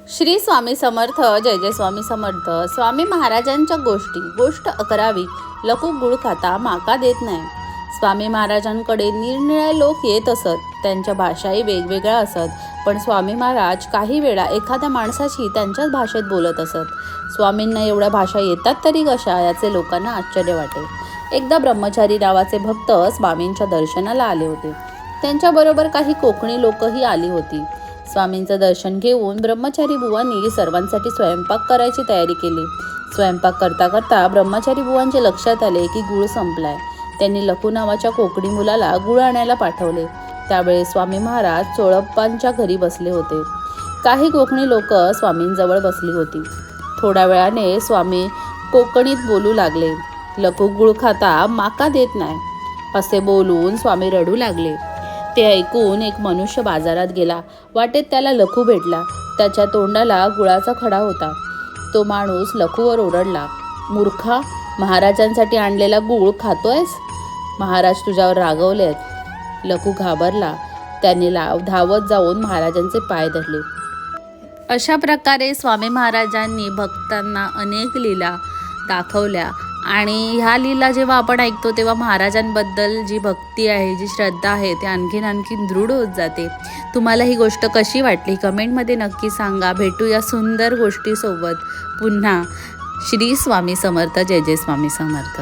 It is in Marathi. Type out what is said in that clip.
श्री स्वामी समर्थ. जय जय स्वामी समर्थ. स्वामी महाराजांच्या गोष्ट 11वी. लकू गुळ खाता माका देत नाही. स्वामी महाराजांकडे निरनिराळे लोक येत असत. त्यांच्या भाषाही वेगवेगळ्या असत, पण स्वामी महाराज काही वेळा एखाद्या माणसाशी त्यांच्याच भाषेत बोलत असत. स्वामींना एवढ्या भाषा येतात तरी कशा, याचे लोकांना आश्चर्य वाटे. एकदा ब्रह्मचारी नावाचे भक्त स्वामींच्या दर्शनाला आले होते. त्यांच्याबरोबर काही कोकणी लोकही आली होती. स्वामींचं दर्शन घेऊन ब्रह्मचारी बुवांनी सर्वांसाठी स्वयंपाक करायची तयारी केली. स्वयंपाक करता करता ब्रह्मचारी बुवांचे लक्षात आले की गुळ संपलाय. त्यांनी लकू नावाच्या कोकणी मुलाला गुळ आणायला पाठवले. त्यावेळी स्वामी महाराज चोळप्पांच्या घरी बसले होते. काही कोकणी लोक स्वामींजवळ बसली होती. थोड्या वेळाने स्वामी कोकणीत बोलू लागले. लकू गुळ खाता माका देत नाही, असे बोलून स्वामी रडू लागले. ते ऐकून एक मनुष्य बाजारात गेला. वाटेत त्याला लखू भेटला. त्याच्या तोंडाला गुळाचा खडा होता. तो माणूस लखूवर ओरडला, मूर्खा, महाराजांसाठी आणलेला गुळ खातोयस? महाराज तुझ्यावर रागवलेत. लखू घाबरला. त्यांनी धावत जाऊन महाराजांचे पाय धरले. अशा प्रकारे स्वामी महाराजांनी भक्तांना अनेक लीला दाखवल्या आणि ह्या लीला जेव्हा आपण ऐकतो तेव्हा महाराजांबद्दल जी भक्ती आहे, जी श्रद्धा आहे, ती आणखीन दृढ होत जाते. तुम्हाला ही गोष्ट कशी वाटली कमेंटमध्ये नक्की सांगा. भेटूया सुंदर गोष्टीसोबत पुन्हा. श्री स्वामी समर्थ. जय जय स्वामी समर्थ.